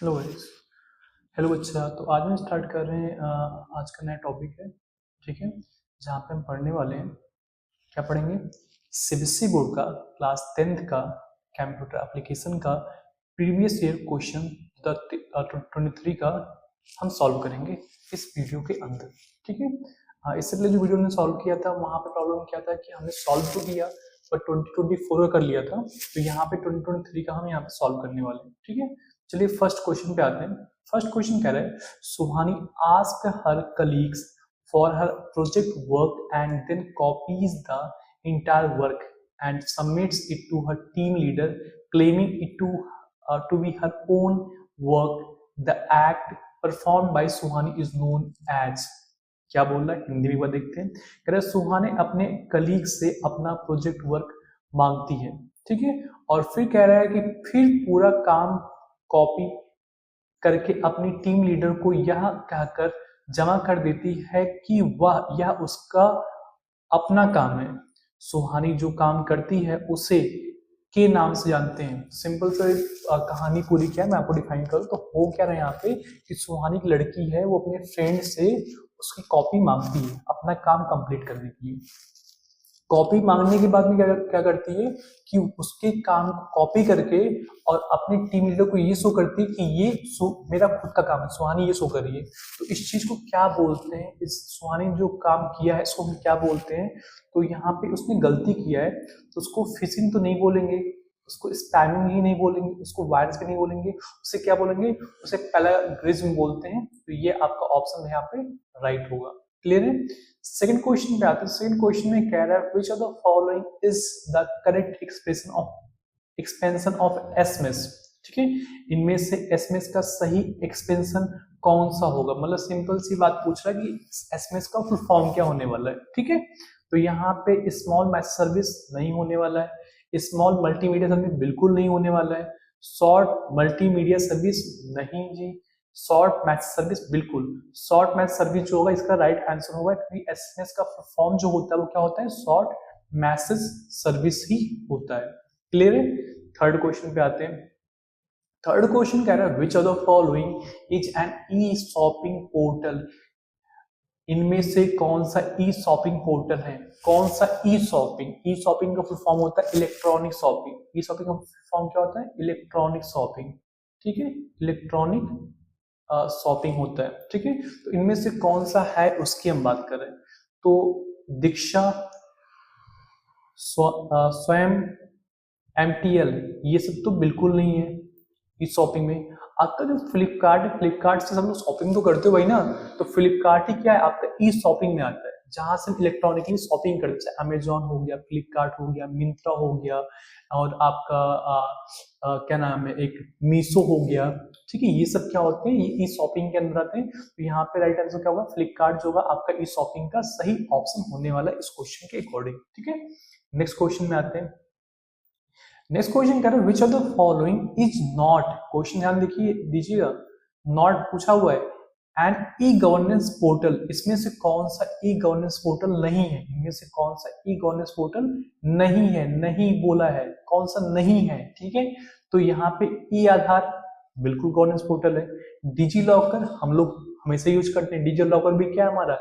Hello guys. Hello बच्चा। तो आज हम स्टार्ट कर रहे हैं आज का नया टॉपिक है। ठीक है, जहाँ पे हम पढ़ने वाले हैं, क्या पढ़ेंगे? सीबीएसई बोर्ड का क्लास 10th का कंप्यूटर एप्लीकेशन का प्रीवियस ईयर क्वेश्चन 2023 का हम सॉल्व करेंगे इस वीडियो के अंदर। ठीक है, इससे पहले जो वीडियो ने सॉल्व किया था वहाँ पे प्रॉब्लम क्या था कि हमने सॉल्व तो किया पर 2024 का कर लिया था, तो यहाँ पे 2023 का हम यहाँ पे सॉल्व करने वाले हैं। ठीक है, चलिए फर्स्ट क्वेश्चन पे आते हैं। फर्स्ट क्वेश्चन कह रहा है, Suhani ask her colleagues for her project work and then copies the entire work and submits it to her team leader, claiming it to be her own work. The act performed by Suhani is known as। क्या बोल रहा है, हिंदी में एक बार देखते हैं। कह रहा है सुहाने अपने कलीग से अपना प्रोजेक्ट वर्क मांगती है, ठीक है, और फिर कह रहा है कि फिर पूरा काम कॉपी करके अपनी टीम लीडर को यह कहकर जमा कर देती है कि वह यह उसका अपना काम है। सुहानी जो काम करती है उसे के नाम से जानते हैं। सिंपल से कहानी पूरी क्या है मैं आपको डिफाइन करूं तो हो क्या रहा है यहाँ पे कि सुहानी की लड़की है, वो अपने फ्रेंड से उसकी कॉपी मांगती है अपना काम कंप्लीट करने के लिए। कॉपी मांगने के बाद में क्या क्या करती है कि उसके काम को कॉपी करके और अपने टीम लीडर को ये शो करती है कि ये मेरा खुद का काम है, सुहानी ये शो कर रही है। तो इस चीज को क्या बोलते हैं, इस सुहानी ने जो काम किया है इसको हम क्या बोलते हैं? तो यहाँ पे उसने गलती किया है तो उसको फिशिंग तो नहीं बोलेंगे, उसको स्पैमिंग ही नहीं बोलेंगे, उसको वायरस भी नहीं बोलेंगे, उसे क्या बोलेंगे? उसे प्लेगरिज्म बोलते हैं। तो ये आपका ऑप्शन यहाँ पे राइट होगा। क्लियर है? सेकंड क्वेश्चन पे आते हैं। सेकंड क्वेश्चन में कह रहा है which of the following is the correct expansion of SMS. ठीक है, इनमें से एसएमएस का सही एक्सपेंशन कौन सा होगा? मतलब सिंपल सी बात पूछ रहा है कि एसएमएस का फुल फॉर्म क्या होने वाला है। ठीक है, तो यहाँ पे स्मॉल मैसेज सर्विस नहीं होने वाला है, स्मॉल मल्टीमीडिया सर्विस बिल्कुल नहीं होने वाला है, शॉर्ट मल्टीमीडिया सर्विस नहीं जी, शॉर्ट मैसेज सर्विस बिल्कुल। शॉर्ट मैसेज सर्विस जो होगा इसका राइट आंसर होगा, क्योंकि एसएमएस का फॉर्म जो होता है वो क्या होता है? शॉर्ट मैसेज सर्विस ही होता है। क्लियर है? थर्ड क्वेश्चन पे आते हैं। थर्ड क्वेश्चन कह रहा है which of the following is an e shopping portal. इनमें से कौन सा ई शॉपिंग पोर्टल है? कौन सा ई शॉपिंग? ई शॉपिंग का फुल फॉर्म होता है इलेक्ट्रॉनिक शॉपिंग। ई शॉपिंग का फुल फॉर्म क्या होता है? Electronic shopping. ठीक है, इलेक्ट्रॉनिक शॉपिंग होता है। ठीक है, तो इनमें से कौन सा है उसकी हम बात करें तो दीक्षा, स्वयं, एमटीएल, ये सब तो बिल्कुल नहीं है इस शॉपिंग में। आपका जो फ्लिपकार्ट है, फ्लिपकार्ट से सब लोग शॉपिंग तो करते हो भाई ना, तो फ्लिपकार्ट ही क्या है आपका ई शॉपिंग में आता है, जहां से हम इलेक्ट्रॉनिकली शॉपिंग करते हैं। अमेजोन हो गया, फ्लिपकार्ट हो गया, मिंत्रा हो गया, और आपका क्या नाम है, एक मीशो हो गया। ठीक है, ये सब क्या होते हैं? ये ई शॉपिंग के अंदर आते हैं। तो यहाँ पे राइट आंसर क्या होगा? फ्लिपकार्ट जो होगा आपका ई शॉपिंग का सही ऑप्शन होने वाला है इस क्वेश्चन के अकॉर्डिंग। ठीक है, नेक्स्ट क्वेश्चन में आते हैं। नेक्स्ट क्वेश्चन कह रहे हैं विच of the following is not. Question ध्यान देखिए दीजिएगा, नॉट पूछा हुआ है, एंड ई गवर्नेंस पोर्टल। इसमें से कौन सा ई गवर्नेंस पोर्टल नहीं है? इनमें से कौन सा ई गवर्नेंस पोर्टल नहीं है? नहीं बोला है, कौन सा नहीं है। ठीक है, तो यहाँ पे ई आधार बिल्कुल गवर्नेंस पोर्टल है। डिजी लॉकर हम लोग हमेशा यूज करते हैं, डिजी लॉकर भी क्या है हमारा,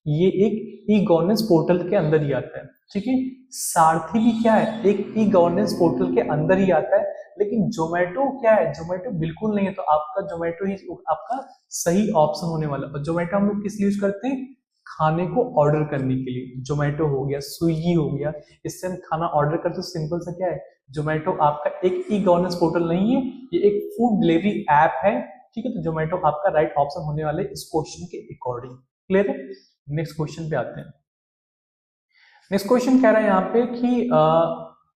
ये एक ई गवर्नेंस पोर्टल के अंदर ही आता है। ठीक है, सारथी भी क्या है? एक ई गवर्नेंस पोर्टल के अंदर ही आता है। लेकिन जोमेटो क्या है? जोमेटो बिल्कुल नहीं है। तो आपका जोमेटो ही आपका सही ऑप्शन होने वाला। और जोमेटो हम लोग किस लिए यूज करते हैं? खाने को ऑर्डर करने के लिए। जोमेटो हो गया, स्विगी हो गया, इससे हम खाना ऑर्डर करते हैं। सिंपल सा क्या है, जोमेटो आपका एक ई गवर्नेंस पोर्टल नहीं है, ये एक फूड डिलीवरी ऐप है। ठीक है, तो जोमेटो आपका राइट ऑप्शन होने वाले इस क्वेश्चन के अकॉर्डिंग। क्लियर है? नेक्स्ट क्वेश्चन पे आते हैं। नेक्स्ट क्वेश्चन कह रहा है यहाँ पे कि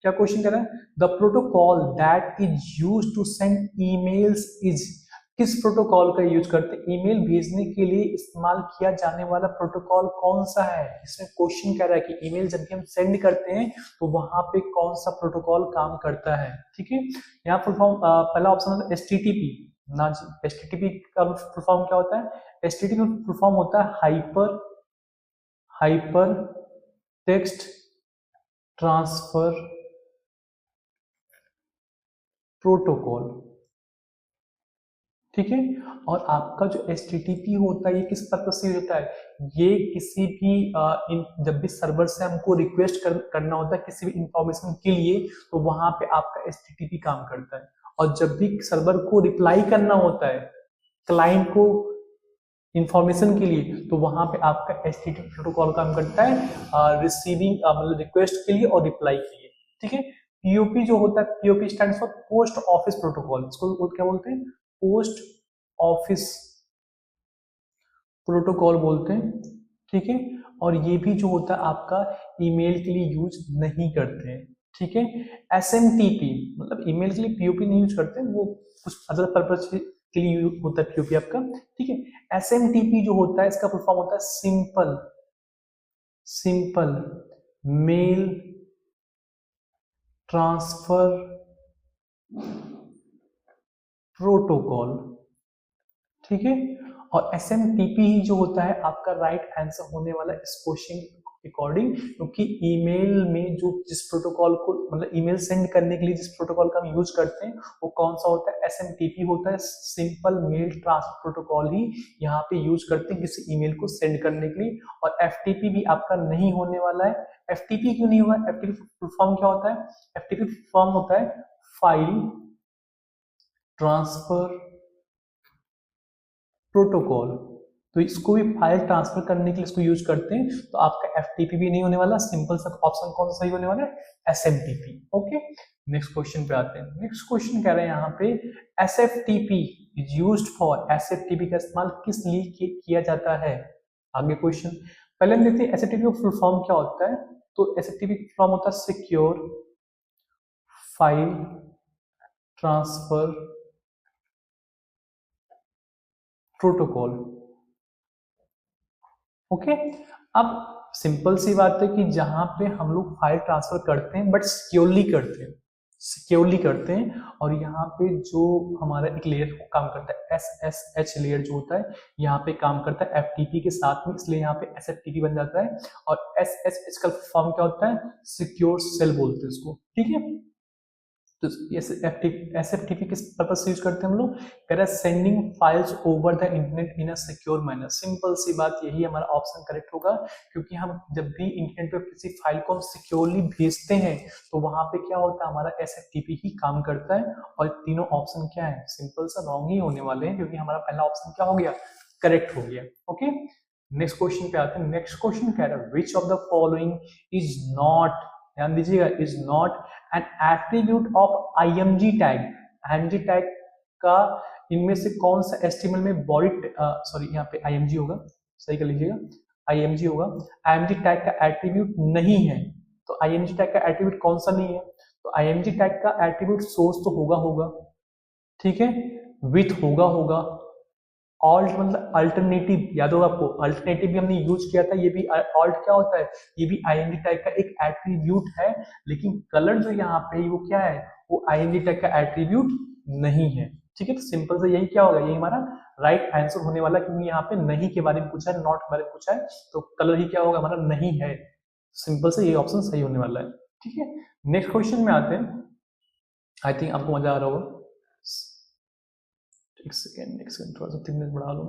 क्या क्वेश्चन कह रहा है? The protocol that is use to send emails is. किस प्रोटोकॉल का यूज करते हैं? ईमेल भेजने के लिए इस्तेमाल किया जाने वाला प्रोटोकॉल कौन सा है? इसमें क्वेश्चन कह रहा है कि ईमेल जब भी हम सेंड करते हैं तो वहां पे कौन सा प्रोटोकॉल काम करता है। ठीक है, यहाँ फुल फॉर्म पहला ऑप्शन है एचटीटीपी ना जी। एचटीटीपी का फुल फॉर्म क्या होता है? एचटीटीपी फुल फॉर्म होता है हाइपर टेक्स्ट ट्रांसफर प्रोटोकॉल। ठीक है। और आपका जो HTTP होता है ये किस पर्पज से यूज होता है, ये किसी भी जब भी सर्वर से हमको रिक्वेस्ट करना होता है किसी भी इंफॉर्मेशन के लिए, तो वहां पे आपका HTTP काम करता है। और जब भी सर्वर को रिप्लाई करना होता है क्लाइंट को इंफॉर्मेशन के लिए, तो वहां पे आपका HTTP प्रोटोकॉल काम करता है रिसीविंग मतलब रिक्वेस्ट के लिए और रिप्लाई के लिए। ठीक है। POP जो होता है, POP stands for post office protocol, इसको क्या बोलते हैं, पोस्ट ऑफिस प्रोटोकॉल बोलते हैं। ठीक है। और ये भी जो होता है आपका ईमेल के लिए यूज नहीं करते हैं। ठीक है। SMTP मतलब ईमेल के लिए POP नहीं यूज करते, वो कुछ अदर पर्पज के लिए यूज होता है POP आपका। ठीक है। SMTP जो होता है इसका फुल फॉर्म होता है सिंपल मेल ट्रांसफर प्रोटोकॉल। ठीक है। और SMTP ही जो होता है आपका राइट आंसर होने वाला इस क्वेश्चन अकॉर्डिंग, क्योंकि ईमेल में जो जिस प्रोटोकॉल को मतलब ईमेल सेंड करने के लिए जिस प्रोटोकॉल का हम यूज करते हैं वो कौन सा होता है, SMTP होता है, सिंपल मेल ट्रांसफर प्रोटोकॉल ही यहाँ पे यूज करते हैं किसी ईमेल को सेंड करने के लिए। और FTP भी आपका नहीं होने वाला है। FTP क्यों नहीं हुआ, FTP फुल फॉर्म क्या होता है, FTP फॉर्म होता है फाइल ट्रांसफर प्रोटोकॉल, तो इसको भी फाइल ट्रांसफर करने के लिए इसको यूज करते हैं। तो आपका FTP भी नहीं होने वाला, सिंपल सा ऑप्शन कौन सा सही होने वाला है, SMTP। ओके, नेक्स्ट क्वेश्चन पे आते हैं। नेक्स्ट क्वेश्चन कह रहे हैं यहाँ पे SFTP is used for, SFTP का इस्तेमाल किस लिए किया जाता है। आगे क्वेश्चन पहले हम देखते हैं SFTP का फुल फॉर्म क्या होता है। तो SFTP का फॉर्म होता है secure file transfer protocol. Okay, अब सिंपल सी बात है कि जहां पे हम लोग फाइल ट्रांसफर करते हैं बट सिक्योरली करते हैं और यहाँ पे जो हमारा एक लेयर काम करता है SSH लेयर जो होता है यहाँ पे काम करता है FTP के साथ में, इसलिए यहाँ पे SFTP बन जाता है। और SSH का फॉर्म क्या होता है, सिक्योर सेल बोलते हैं इसको। ठीक है। तो SFTP किस पर्पज से यूज करते हैं हम लोग, कह रहा है sending files over the internet in a secure manner. Simple सी बात यही हमारा ऑप्शन करेक्ट होगा, क्योंकि हम जब भी इंटरनेट पे किसी फाइल को हम सिक्योरली भेजते हैं तो वहां पे क्या होता है, हमारा SFTP ही काम करता है। और तीनों ऑप्शन क्या है, सिंपल सा रॉन्ग ही होने वाले हैं, क्योंकि हमारा पहला ऑप्शन क्या हो गया, करेक्ट हो गया। ओके, नेक्स्ट क्वेश्चन पे आते हैं। नेक्स्ट क्वेश्चन कह रहा है which of the following is not, ध्यान दीजिएगा, is not an attribute of IMG tag. IMG tag का इनमें से कौन सा HTML में बॉडी सॉरी यहाँ पे IMG होगा, सही कर लीजिएगा, IMG होगा, IMG टैग का एट्रीब्यूट नहीं है। तो IMG टैग का एट्रीब्यूट कौन सा नहीं है, तो IMG टैग का एट्रीब्यूट सोर्स तो होगा, ठीक है, विथ होगा, ऑल्ट मतलब अल्टरनेटिव, याद होगा आपको, अल्टरनेटिव भी हमने यूज किया था। ये भी ऑल्ट क्या होता है, ये भी IMG टैग का एक एट्रीब्यूट है, लेकिन कलर जो यहाँ पे वो क्या है, वो IMG टैग का एट्रीब्यूट नहीं है। ठीक है, तो सिंपल से यही क्या होगा, यही हमारा राइट आंसर होने वाला, क्योंकि यहाँ पे नहीं के बारे में पूछा है, नॉट के बारे में पूछा है, तो कलर ही क्या होगा, हमारा नहीं है। सिंपल से ये ऑप्शन सही होने वाला है। ठीक है, नेक्स्ट क्वेश्चन में आते हैं। आई थिंक आपको मजा आ रहा होगा। एक सेकेंड थोड़ा सा 3 मिनट बढ़ा लो।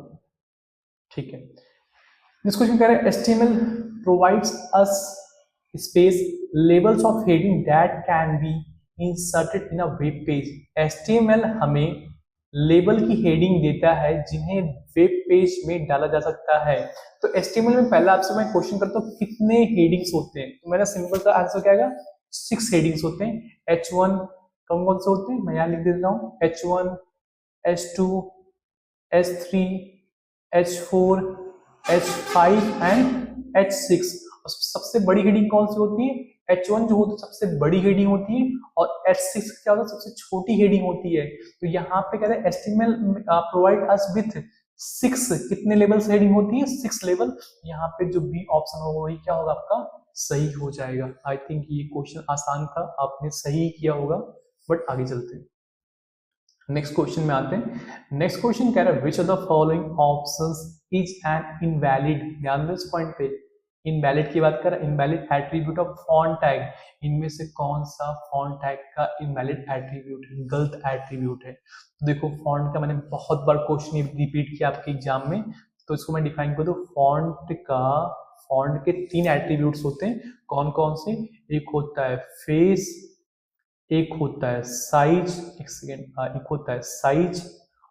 ठीक है, नेक्स्ट क्वेश्चन कह रहे हैं HTML provides us space labels of heading that can be inserted in a web page. HTML हमें लेबल की हेडिंग देता है जिन्हें वेब पेज में डाला जा सकता है। तो HTML में पहला आपसे मैं क्वेश्चन करता हूँ कितने हेडिंग्स होते हैं, तो मेरा सिंपल सा आंसर क्या आएगा, 6 हेडिंग्स होते हैं। H1 कौन कौन से होते हैं, मैं यहाँ लिख देता हूँ, H1 H2 H3 H4 H5 and H6। सबसे बड़ी हेडिंग कौन सी होती है, H1 जो होती है सबसे बड़ी हेडिंग होती है, और H6 क्या होता है, सबसे छोटी हेडिंग होती है। तो यहाँ पे कहते हैं HTML प्रोवाइड अस विथ 6, कितने लेवल से हेडिंग होती है, 6 लेवल। यहाँ पे जो बी ऑप्शन होगा वही क्या होगा आपका सही हो जाएगा। आई थिंक ये क्वेश्चन आसान था, आपने सही किया होगा, बट आगे चलते हैं। नेक्स्ट क्वेश्चन में आते हैं। नेक्स्ट क्वेश्चन कह रहा है which of the following options is an invalid. ध्यान दो इस पॉइंट पे, इनवैलिड की बात कर, invalid attribute of font tag, इनमें से कौन सा फॉन्ट टैग का इनवैलिड एट्रीब्यूट है, गलत एट्रीब्यूट है। तो देखो फॉन्ट का मैंने बहुत बार क्वेश्चन रिपीट किया आपके एग्जाम में, तो इसको मैं डिफाइन कर दूं। फॉन्ट के 3 एट्रीब्यूट्स होते हैं, कौन कौन से? एक होता है फेस, एक होता है साइज, एक सेकेंड, एक होता है साइज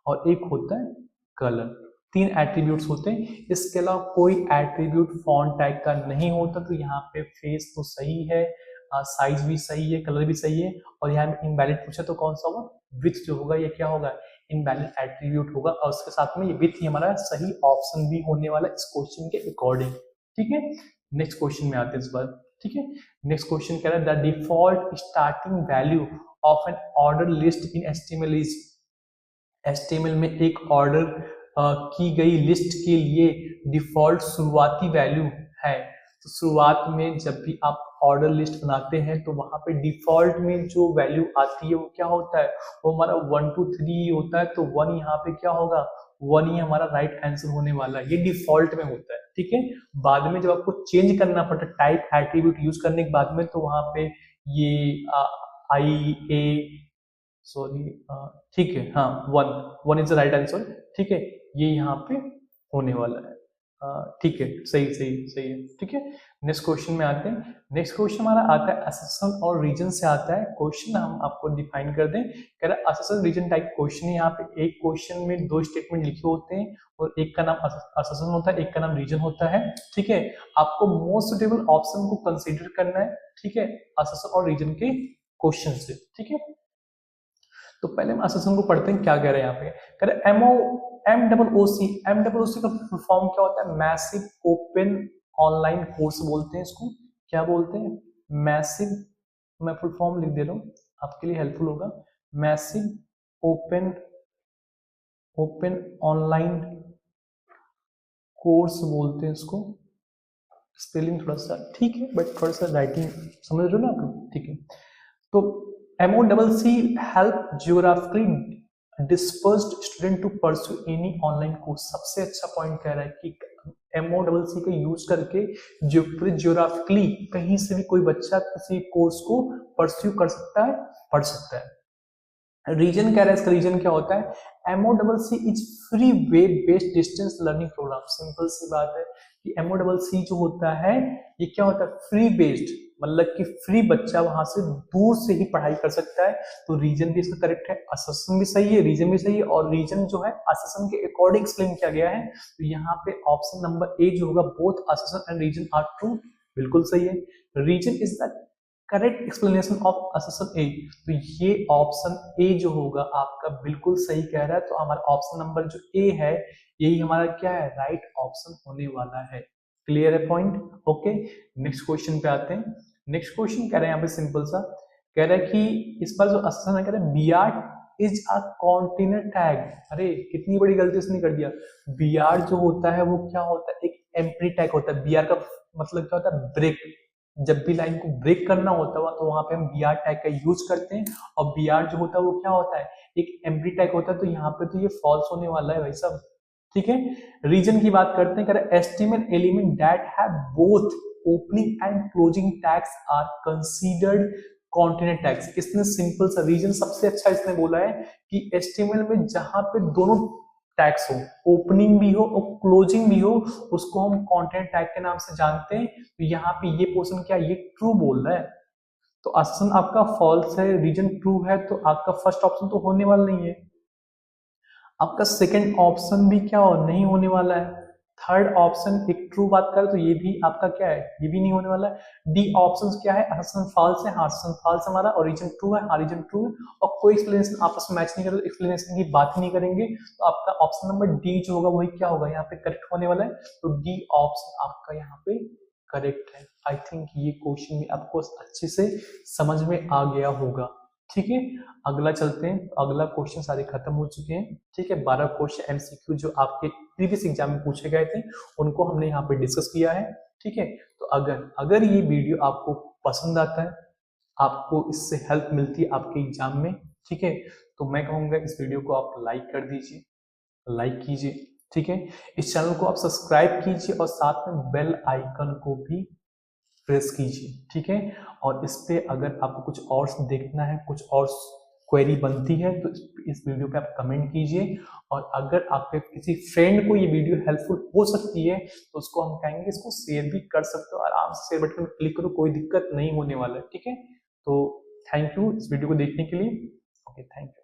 और एक होता है कलर। 3 एट्रीब्यूट्स होते हैं, इसके अलावा कोई एट्रीब्यूट फॉन्ट टैग का नहीं होता। तो यहाँ पे फेस तो सही है, साइज भी सही है, कलर भी सही है, और यहाँ में इनवैलिड पूछा तो कौन सा होगा? विथ जो होगा ये क्या होगा? इनवैलिड एट्रीब्यूट होगा, और उसके साथ में ये विथ ही हमारा सही ऑप्शन भी होने वाला है इस क्वेश्चन के अकॉर्डिंग। ठीक है, नेक्स्ट क्वेश्चन में आते हैं इस बार। ठीक है, नेक्स्ट क्वेश्चन कह रहा है the default starting value of an order list in HTML is. HTML में एक ऑर्डर की गई लिस्ट के लिए डिफॉल्ट शुरुआती वैल्यू है। तो शुरुआत में जब भी आप ऑर्डर लिस्ट बनाते हैं तो वहां पे डिफॉल्ट में जो वैल्यू आती है वो क्या होता है? वो हमारा 1 2 3 होता है। तो 1 यहाँ पे क्या होगा? 1 ही हमारा राइट आंसर होने वाला है, ये डिफॉल्ट में होता है। ठीक है, बाद में जब आपको चेंज करना पड़ता है टाइप एट्रीब्यूट यूज करने के बाद में, तो वहां पे ये आई ए सॉरी, ठीक है, हाँ 1 इज द राइट आंसर। ठीक है, ये यहाँ पे होने वाला है। ठीक है, सही सही सही है। ठीक है, नेक्स्ट क्वेश्चन में आते हैं। नेक्स्ट क्वेश्चन हमारा आता है असेसन और रीजन से आता है क्वेश्चन, हम आपको डिफाइन कर दें। कह रहा है असेसन रीजन टाइप क्वेश्चन है। यहाँ पे एक क्वेश्चन में 2 स्टेटमेंट लिखे होते हैं, और एक का नाम असेसन होता है, एक का नाम रीजन होता है। ठीक है, आपको मोस्ट सुटेबल ऑप्शन को कंसीडर करना है। ठीक है, असेसन और रीजन के क्वेश्चन से। ठीक है, तो पहले हम असेसन को पढ़ते हैं, क्या कह रहे हैं यहाँ पे। कह रहे MOOC का फुल फॉर्म क्या होता है? मैसिव ओपन ऑनलाइन कोर्स बोलते हैं इसको। क्या बोलते हैं? मैसिव, मैं फुल फॉर्म लिख दे रहा हूँ आपके लिए हेल्पफुल होगा। मैसिव ओपन ऑनलाइन कोर्स बोलते हैं इसको। स्पेलिंग थोड़ा सा ठीक है, बट थोड़ा सा राइटिंग समझ रहे हो ना आप लोग? ठीक है, तो MOOC help geographically dispersed student to pursue any online course। सबसे अच्छा पॉइंट कह रहा है कि MOOC का यूज करके जियोग्राफिकली कहीं से भी कोई बच्चा किसी कोर्स को परस्यू कर सकता है, पढ़ सकता है। रीजन कह रहा है, इसका रीजन क्या होता है? MOOC is free web based distance learning program. Simple सी बात है कि MOOC जो होता है ये क्या होता है? फ्री बेस्ड, मतलब कि फ्री बच्चा वहां से दूर से ही पढ़ाई कर सकता है। तो रीजन भी इसका करेक्ट है, असेसन भी सही है, रीजन भी सही है, और रीजन जो है असेसन के अकॉर्डिंग एक्सप्लेन किया गया है। तो यहाँ पे ऑप्शन नंबर ए जो होगा, both assertion and reason are true, बिल्कुल सही है। Reason is the correct explanation of assertion A. तो ये ऑप्शन ए जो होगा आपका बिल्कुल सही कह रहा है। तो हमारा ऑप्शन नंबर जो ए है यही हमारा क्या है? राइट ऑप्शन होने वाला है। क्लियर है पॉइंट? ओके, नेक्स्ट क्वेश्चन पे आते हैं। नेक्स्ट क्वेश्चन कह रहे हैं यहाँ पे सिंपल सा, कह रहा है कि इस पर जो असेसन है, कह रहे हैं BR is a container tag. अरे कितनी बड़ी गलती उसने कर दिया। बीआर जो होता है वो क्या होता है? एक एम्प्टी टैग होता है। बीआर का मतलब क्या होता है? ब्रेक। जब भी लाइन को ब्रेक करना होता है तो वहां पे हम बीआर टैग का यूज करते हैं, और बीआर जो होता है वो क्या होता है? एक एम्प्टी टैग होता है। तो यहाँ पे तो ये फॉल्स होने वाला है भाई साहब। ठीक है, रीजन की बात करते हैं। कह रहे estimate element that have both opening and closing tags are considered continent tags. इसने सिंपल सा रीजन सबसे अच्छा इसने बोला है कि एस्टिमेट में जहां पे दोनों टैग्स हो, ओपनिंग भी हो और क्लोजिंग भी हो, उसको हम कॉन्टिनेंट टैग के नाम से जानते हैं। तो यहाँ पे ये पोर्शन क्या, ये ट्रू बोल रहा है। तो असेसन आपका फॉल्स है, रीजन ट्रू है, तो आपका फर्स्ट ऑप्शन तो होने वाला नहीं है। आपका सेकंड ऑप्शन भी क्या हो, नहीं होने वाला है। थर्ड ऑप्शन एक ट्रू बात करें तो ये भी आपका क्या है? ये भी नहीं होने वाला है। डी ऑप्शन क्या है? असेसन फॉल्स है, असेसन फॉल्स हमारा, और रीजन ट्रू है, रीजन ट्रू है, और कोई एक्सप्लेनेशन आपस में मैच नहीं करे तो एक्सप्लेनेशन की बात ही नहीं करेंगे। तो आपका ऑप्शन नंबर डी जो होगा वही क्या होगा? यहाँ पे करेक्ट होने वाला है। तो डी ऑप्शन आपका यहाँ पे करेक्ट है। आई थिंक ये क्वेश्चन भी आपको अच्छे से समझ में आ गया होगा। ठीक है, अगला चलते हैं। अगला क्वेश्चन सारे खत्म हो चुके हैं। ठीक है, 12 क्वेश्चन एमसीक्यू जो आपके प्रीवियस एग्जाम में पूछे गए थे उनको हमने यहाँ पे डिस्कस किया है। ठीक है, तो अगर ये वीडियो आपको पसंद आता है, आपको इससे हेल्प मिलती है आपके एग्जाम में, ठीक है, तो मैं कहूँगा इस वीडियो को आप लाइक कर दीजिए, लाइक कीजिए। ठीक है। इस चैनल को आप सब्सक्राइब कीजिए और साथ में बेल आइकन को भी प्रेस कीजिए, ठीक है। और इस पे अगर आपको कुछ और देखना है, कुछ और क्वेरी बनती है तो इस वीडियो पे आप कमेंट कीजिए। और अगर आपके किसी फ्रेंड को ये वीडियो हेल्पफुल हो सकती है तो उसको हम कहेंगे इसको शेयर भी कर सकते हो, आराम से शेयर बटन क्लिक करो, कोई दिक्कत नहीं होने वाला है, ठीक है। तो थैंक यू इस वीडियो को देखने के लिए। Okay, thank you.